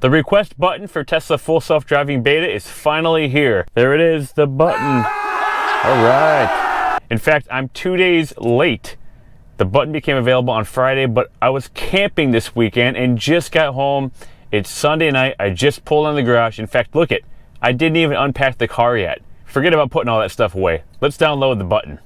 The request button for Tesla Full Self-Driving Beta is finally here. There it is, the button. All right. In fact, I'm 2 days late. The button became available on Friday, but I was camping this weekend and just got home. It's Sunday night. I just pulled in the garage. In fact, look it. I didn't even unpack the car yet. Forget about putting all that stuff away. Let's download the button.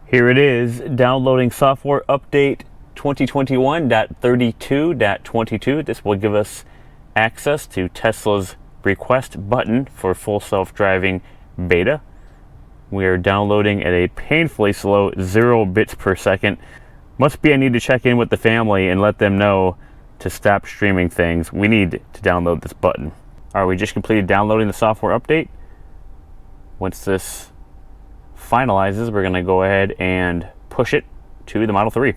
Here it is, downloading software update 2021.32.22. This will give us access to Tesla's request button for full self-driving beta. We are downloading at a painfully slow 0 bits per second. Must be I need to check in with the family and let them know to stop streaming things. We need to download this button. All right, we just completed downloading the software update. Once this finalizes, we're going to go ahead and push it to the Model 3.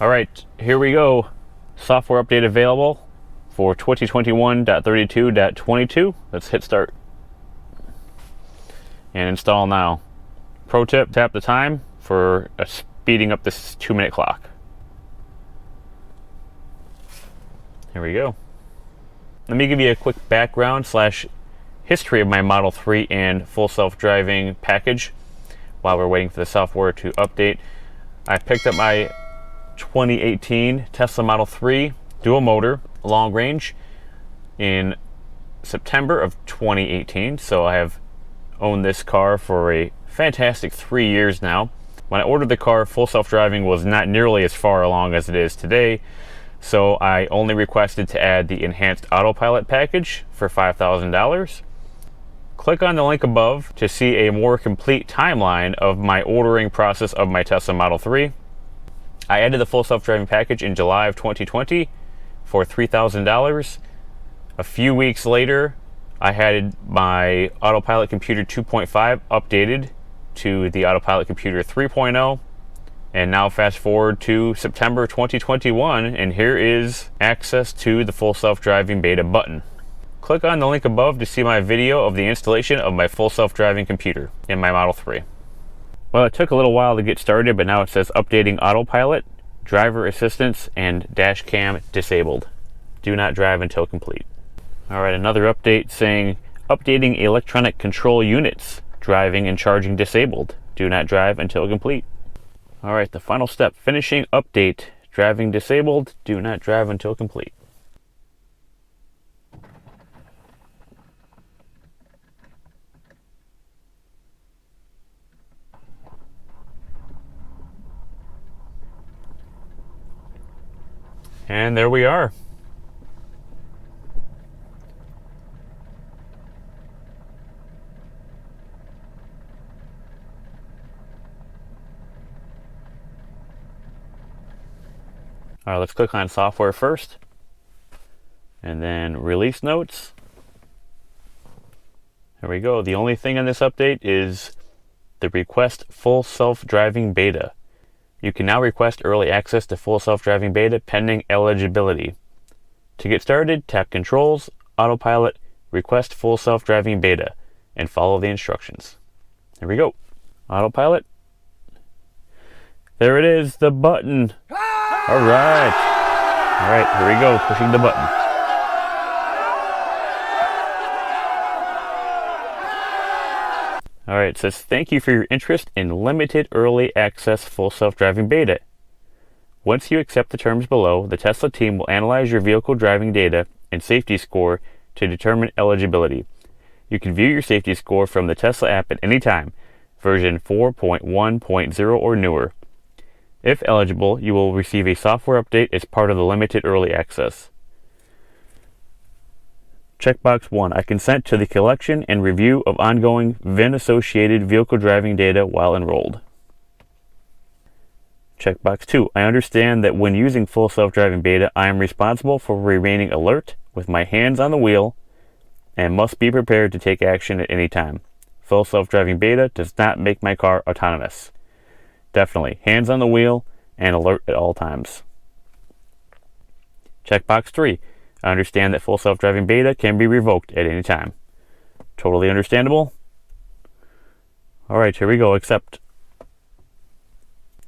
All right, here we go. Software update available for 2021.32.22. Let's hit start and install now. Pro tip, tap the time for speeding up this 2-minute clock. Here we go. Let me give you a quick background / history of my Model 3 and full self-driving package while we're waiting for the software to update. I picked up my 2018 Tesla Model 3 dual motor long range in September of 2018, so I have owned this car for a fantastic 3 years now. When I ordered the car, full self-driving was not nearly as far along as it is today, so I only requested to add the enhanced autopilot package for $5,000. Click on the link above to see a more complete timeline of my ordering process of my Tesla Model 3. I added the full self-driving package in July of 2020 for $3,000. A few weeks later, I had my Autopilot Computer 2.5 updated to the Autopilot Computer 3.0. And now fast forward to September 2021, and here is access to the full self-driving beta button. Click on the link above to see my video of the installation of my full self-driving computer in my Model 3. Well, it took a little while to get started, but now it says updating autopilot, driver assistance, and dash cam disabled. Do not drive until complete. All right, another update saying updating electronic control units, driving and charging disabled. Do not drive until complete. All right, the final step, finishing update, driving disabled. Do not drive until complete. And there we are. All right, let's click on software first, and then release notes. There we go. The only thing on this update is the request full self-driving beta. You can now request early access to full self-driving beta pending eligibility. To get started, tap Controls, Autopilot, Request Full Self-Driving Beta, and follow the instructions. There we go. Autopilot. There it is, the button. All right. All right, here we go, pushing the button. All right, it says, thank you for your interest in limited early access full self-driving beta. Once you accept the terms below, the Tesla team will analyze your vehicle driving data and safety score to determine eligibility. You can view your safety score from the Tesla app at any time, version 4.1.0 or newer. If eligible, you will receive a software update as part of the limited early access. Checkbox 1. I consent to the collection and review of ongoing VIN-associated vehicle driving data while enrolled. Checkbox 2. I understand that when using full self-driving beta, I am responsible for remaining alert with my hands on the wheel and must be prepared to take action at any time. Full self-driving beta does not make my car autonomous. Definitely, hands on the wheel and alert at all times. Checkbox 3. I understand that full self-driving beta can be revoked at any time. Totally understandable. Alright, here we go, accept.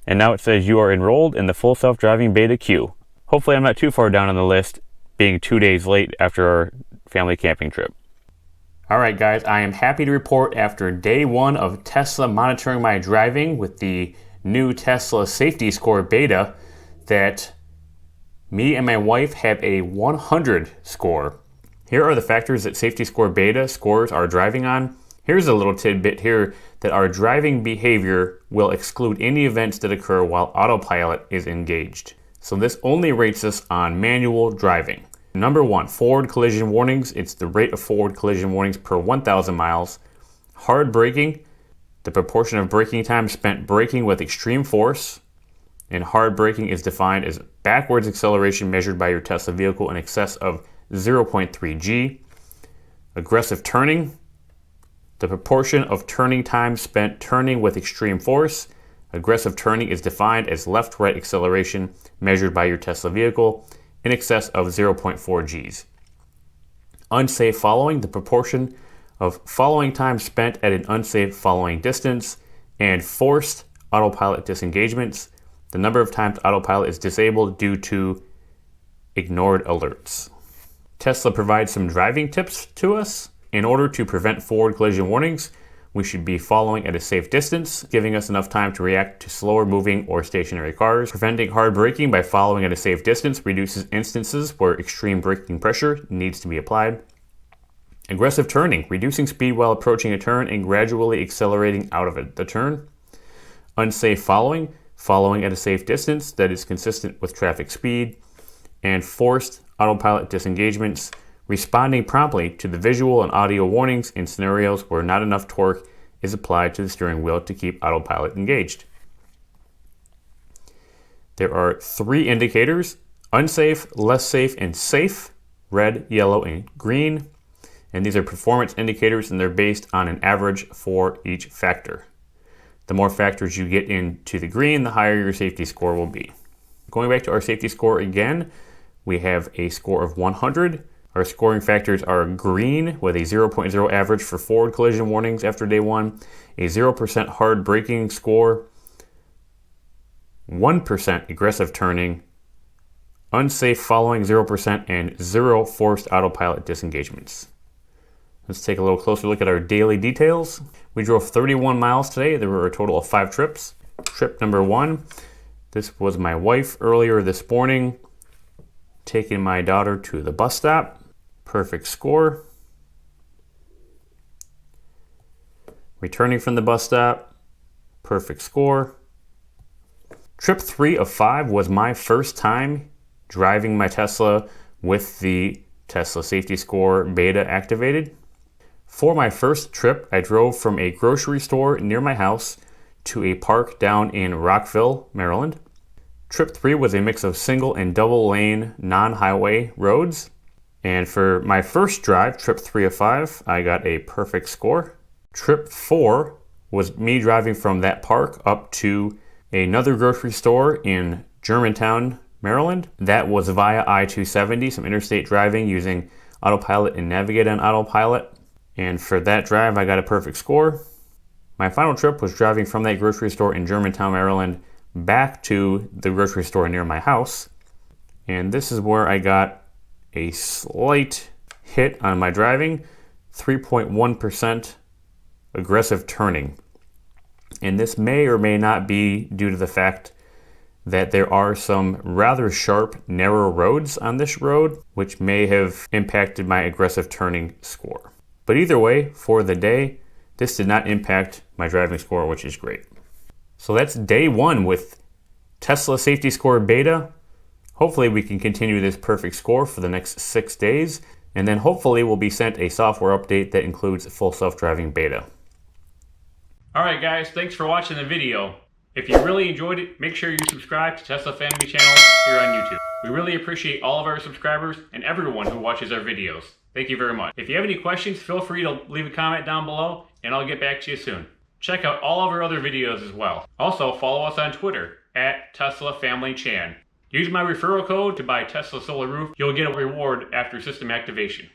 And now it says you are enrolled in the full self-driving beta queue. Hopefully I'm not too far down on the list, being 2 days late after our family camping trip. Alright guys, I am happy to report after day 1 of Tesla monitoring my driving with the new Tesla Safety Score beta that me and my wife have a 100 score. Here are the factors that Safety Score beta scores our driving on. Here's a little tidbit here that our driving behavior will exclude any events that occur while autopilot is engaged. So this only rates us on manual driving. Number 1, forward collision warnings. It's the rate of forward collision warnings per 1,000 miles. Hard braking, the proportion of braking time spent braking with extreme force. And hard braking is defined as backwards acceleration measured by your Tesla vehicle in excess of 0.3 G. Aggressive turning, the proportion of turning time spent turning with extreme force. Aggressive turning is defined as left-right acceleration measured by your Tesla vehicle in excess of 0.4 Gs. Unsafe following, the proportion of following time spent at an unsafe following distance. And forced autopilot disengagements, the number of times autopilot is disabled due to ignored alerts. Tesla provides some driving tips to us. In order to prevent forward collision warnings, we should be following at a safe distance, giving us enough time to react to slower moving or stationary cars. Preventing hard braking by following at a safe distance reduces instances where extreme braking pressure needs to be applied. Aggressive turning, reducing speed while approaching a turn and gradually accelerating out of the turn. Unsafe following, following at a safe distance that is consistent with traffic speed. And forced autopilot disengagements, responding promptly to the visual and audio warnings in scenarios where not enough torque is applied to the steering wheel to keep autopilot engaged. There are 3 indicators: unsafe, less safe, and safe, red, yellow, and green. And these are performance indicators, and they're based on an average for each factor. The more factors you get into the green, the higher your safety score will be. Going back to our safety score again, we have a score of 100. Our scoring factors are green with a 0.0 average for forward collision warnings after day 1, a 0% hard braking score, 1% aggressive turning, unsafe following 0%, and 0 forced autopilot disengagements. Let's take a little closer look at our daily details. We drove 31 miles today. There were a total of 5 trips. Trip number 1, this was my wife earlier this morning, taking my daughter to the bus stop. Perfect score. Returning from the bus stop. Perfect score. Trip 3 of 5 was my first time driving my Tesla with the Tesla Safety Score beta activated. For my first trip, I drove from a grocery store near my house to a park down in Rockville, Maryland. Trip 3 was a mix of single and double lane non-highway roads. And for my first drive, trip 3 of 5, I got a perfect score. Trip 4 was me driving from that park up to another grocery store in Germantown, Maryland. That was via I-270, some interstate driving using autopilot and navigate on autopilot. And for that drive, I got a perfect score. My final trip was driving from that grocery store in Germantown, Maryland, back to the grocery store near my house. And this is where I got a slight hit on my driving, 3.1% aggressive turning. And this may or may not be due to the fact that there are some rather sharp, narrow roads on this road, which may have impacted my aggressive turning score. But either way, for the day, this did not impact my driving score, which is great. So that's day 1 with Tesla Safety Score beta. Hopefully we can continue this perfect score for the next 6 days, and then hopefully we'll be sent a software update that includes full self-driving beta. Alright guys, thanks for watching the video. If you really enjoyed it, make sure you subscribe to Tesla Family Channel here on YouTube. We really appreciate all of our subscribers and everyone who watches our videos. Thank you very much. If you have any questions, feel free to leave a comment down below and I'll get back to you soon. Check out all of our other videos as well. Also, follow us on Twitter @TeslaFamilyChan. Use my referral code to buy Tesla Solar Roof. You'll get a reward after system activation.